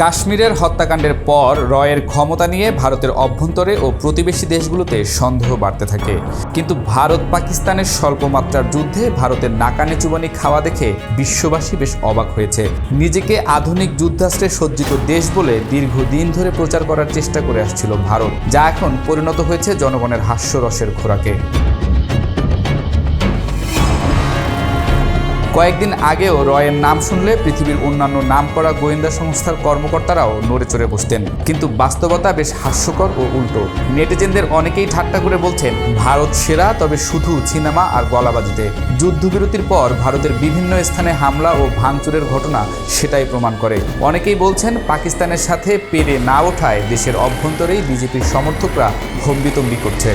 কাশ্মীরের হত্যাকাণ্ডের পর রয়ের ক্ষমতা নিয়ে ভারতের অভ্যন্তরে ও প্রতিবেশী দেশগুলোতে সন্দেহ বাড়তে থাকে। কিন্তু ভারত পাকিস্তানের স্বল্পমাত্রার যুদ্ধে ভারতের নাকানে চুবানি খাওয়া দেখে বিশ্ববাসী বেশ অবাক হয়েছে। নিজেকে আধুনিক যুদ্ধাস্ত্রে সজ্জিত দেশ বলে দীর্ঘদিন ধরে প্রচার করার চেষ্টা করে আসছিল ভারত, যা এখন পরিণত হয়েছে জনগণের হাস্যরসের খোরাকে। কয়েকদিন আগেও রয়ের নাম শুনলে পৃথিবীর অন্যান্য নামকরা গোয়েন্দা সংস্থার কর্মকর্তারাও নড়ে চড়ে বসতেন। কিন্তু বাস্তবতা বেশ হাস্যকর ও উল্টো। নেটিজেনদের অনেকেই ঠাট্টা করে বলছেন, ভারত সেরা, তবে শুধু সিনেমা আর গলাবাজিতে। যুদ্ধবিরতির পর ভারতের বিভিন্ন স্থানে হামলা ও ভাঙচুরের ঘটনা সেটাই প্রমাণ করে। অনেকেই বলছেন, পাকিস্তানের সাথে পেরে না ওঠায় দেশের অভ্যন্তরেই বিজেপির সমর্থকরা হম্বিতম্বি করছে।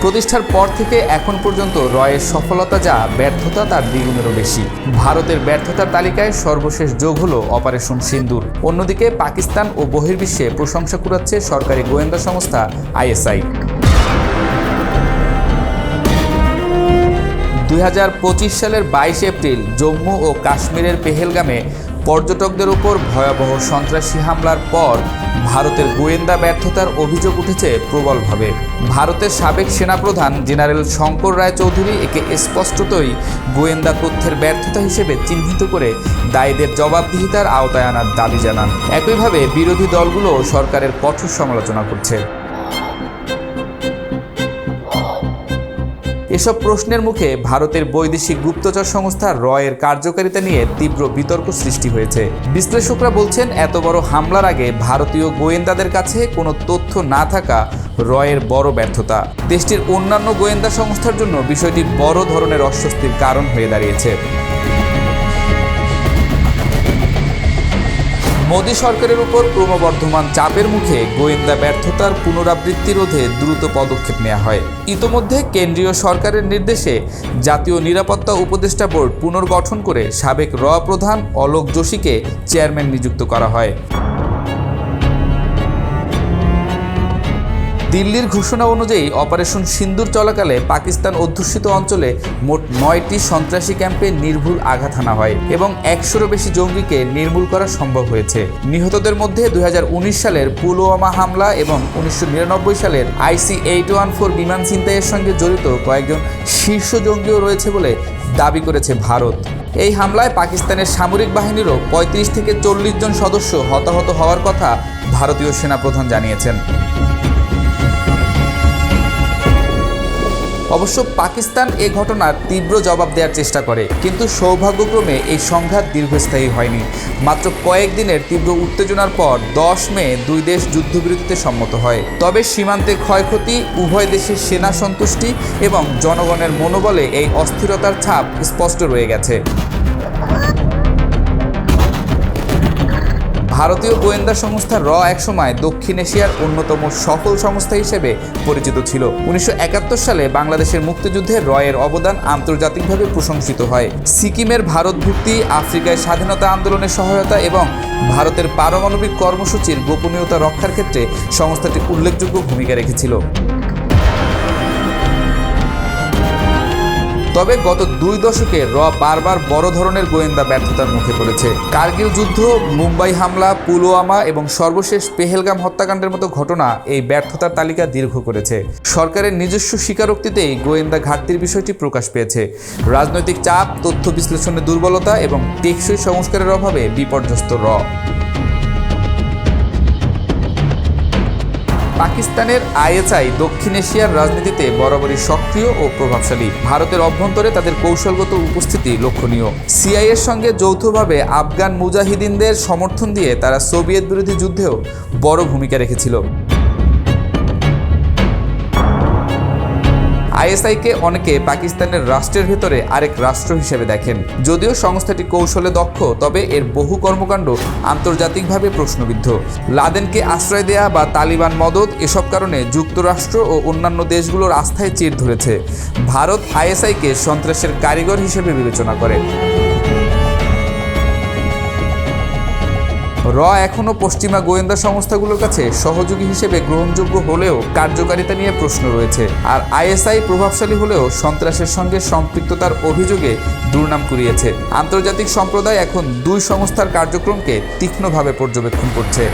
প্রতিষ্ঠার পর থেকে এখন পর্যন্ত রয়ের সফলতা যা, ব্যর্থতা তার দ্বিগুণেরও বেশি। ভারতের ব্যর্থতার তালিকায় সর্বশেষ যোগ হলো অপারেশন সিন্দুর। অন্যদিকে পাকিস্তান ও বহির্বিশ্বে প্রশংসা কুড়াচ্ছে সরকারি গোয়েন্দা সংস্থা ISI। 2025 সালের 22 এপ্রিল জম্মু ও কাশ্মীরের পেহেলগামে পর্যটকদের উপর ভয়াবহ সন্ত্রাসী হামলার পর ভারতের গোয়েন্দা ব্যর্থতার অভিযোগ উঠেছে প্রবলভাবে। ভারতের সাবেক সেনাপ্রধান জেনারেল শঙ্কর রায় চৌধুরী একে স্পষ্টতই গোয়েন্দা তথ্যের ব্যর্থতা হিসেবে চিহ্নিত করে দায়ীদের জবাবদিহিতার আওতায় আনার দাবি জানান। একইভাবে বিরোধী দলগুলো সরকারের কঠোর সমালোচনা করছে। এসব প্রশ্নের মুখে ভারতের বৈদেশিক গুপ্তচর সংস্থা রয়ের কার্যকারিতা নিয়ে তীব্র বিতর্ক সৃষ্টি হয়েছে। বিশ্লেষকরা বলছেন, এত বড় হামলার আগে ভারতীয় গোয়েন্দাদের কাছে কোনো তথ্য না থাকা রয়ের বড় ব্যর্থতা। দেশটির অন্যান্য গোয়েন্দা সংস্থার জন্য বিষয়টি বড় ধরনের অস্বস্তির কারণ হয়ে দাঁড়িয়েছে। মোদী সরকারের উপর ক্রমবর্ধমান চাপের মুখে গোয়েন্দা ব্যর্থতার পুনরাবৃত্তি রোধে দ্রুত পদক্ষেপ নেওয়া হয়। ইতোমধ্যে কেন্দ্রীয় সরকারের নির্দেশে জাতীয় নিরাপত্তা উপদেষ্টা বোর্ড পুনর্গঠন করে সাবেক প্রধান অলোক যোশীকে চেয়ারম্যান নিযুক্ত করা হয়। দিল্লির ঘোষণা অনুযায়ী অপারেশন সিন্দুর চলাকালে পাকিস্তান অধ্যুষিত অঞ্চলে মোট 9টি সন্ত্রাসী ক্যাম্পে নির্ভুল আঘাত হানা হয় এবং 100-এরও বেশি জঙ্গিকে নির্মূল করা সম্ভব হয়েছে। নিহতদের মধ্যে 2019 সালের পুলওয়ামা হামলা এবং 1999 সালের IC-814 বিমান ছিনতাইয়ের সঙ্গে জড়িত কয়েকজন শীর্ষ জঙ্গিও রয়েছে বলে দাবি করেছে ভারত। এই হামলায় পাকিস্তানের সামরিক বাহিনীরও 35 থেকে 40 জন সদস্য হতাহত হওয়ার কথা ভারতীয় সেনাপ্রধান জানিয়েছেন। অবশ্য পাকিস্তান এ ঘটনার তীব্র জবাব দেওয়ার চেষ্টা করে, কিন্তু সৌভাগ্যক্রমে এই সংঘাত দীর্ঘস্থায়ী হয়নি। মাত্র কয়েকদিনের তীব্র উত্তেজনার পর 10 মে দুই দেশ যুদ্ধবিরতিতে সম্মত হয়। তবে সীমান্তে ক্ষয়ক্ষতি, উভয় দেশের সেনা সন্তুষ্টি এবং জনগণের মনোবলে এই অস্থিরতার ছাপ স্পষ্ট রয়ে গেছে। ভারতীয় গোয়েন্দা সংস্থা একসময় দক্ষিণ এশিয়ার অন্যতম সফল সংস্থা হিসেবে পরিচিত ছিল। 1971 সালে বাংলাদেশের মুক্তিযুদ্ধে রয়ের অবদান আন্তর্জাতিকভাবে প্রশংসিত হয়। সিকিমের ভারত ভুক্তি, আফ্রিকায় স্বাধীনতা আন্দোলনের সহায়তা এবং ভারতের পারমাণবিক কর্মসূচির গোপনীয়তা রক্ষার ক্ষেত্রে সংস্থাটি উল্লেখযোগ্য ভূমিকা রেখেছিল। তবে গত 2 দশকে বারবার বড় ধরনের গোয়েন্দা ব্যর্থতার মুখে পড়েছে। কার্গিল যুদ্ধ, মুম্বাই হামলা, পুলওয়ামা এবং সর্বশেষ পেহেলগাম হত্যাকাণ্ডের মতো ঘটনা এই ব্যর্থতার তালিকা দীর্ঘ করেছে। সরকারের নিজস্ব স্বীকারোক্তিতেই গোয়েন্দা ঘাটতির বিষয়টি প্রকাশ পেয়েছে। রাজনৈতিক চাপ, তথ্য বিশ্লেষণে দুর্বলতা এবং টেকসই সংস্কারের অভাবে বিপর্যস্ত পাকিস্তানের ISI দক্ষিণ এশিয়ার রাজনীতিতে বরাবরই সক্রিয় ও প্রভাবশালী। ভারতের অভ্যন্তরে তাদের কৌশলগত উপস্থিতি লক্ষণীয়। CIA এর সঙ্গে যৌথভাবে আফগান মুজাহিদিনদের সমর্থন দিয়ে তারা সোভিয়েত বিরোধী যুদ্ধেও বড় ভূমিকা রেখেছিল। ISI-কে অনেকে পাকিস্তানের রাষ্ট্রের ভেতরে আরেক রাষ্ট্র হিসেবে দেখেন। যদিও সংস্থাটি কৌশলে দক্ষ, তবে এর বহু কর্মকাণ্ড আন্তর্জাতিকভাবে প্রশ্নবিদ্ধ। লাদেনকে আশ্রয় দেয়া বা তালিবান মদদ, এসব কারণে যুক্তরাষ্ট্র ও অন্যান্য দেশগুলোর আস্থায় চির ধরেছে। ভারত ISI-কে সন্ত্রাসের কারিগর হিসেবে বিবেচনা করে। এখনও পশ্চিমা গোয়েন্দা সংস্থাগুলোর কাছে সহযোগী হিসেবে গ্রহণযোগ্য হলেও কার্যকারিতা নিয়ে প্রশ্ন রয়েছে। আর আইএসআই প্রভাবশালী হলেও সন্ত্রাসের সঙ্গে সম্পৃক্ততার অভিযোগে দুর্নাম কুড়িয়েছে। আন্তর্জাতিক সম্প্রদায় এখন দুই সংস্থার কার্যক্রমকে তীক্ষ্ণভাবে পর্যবেক্ষণ করছে।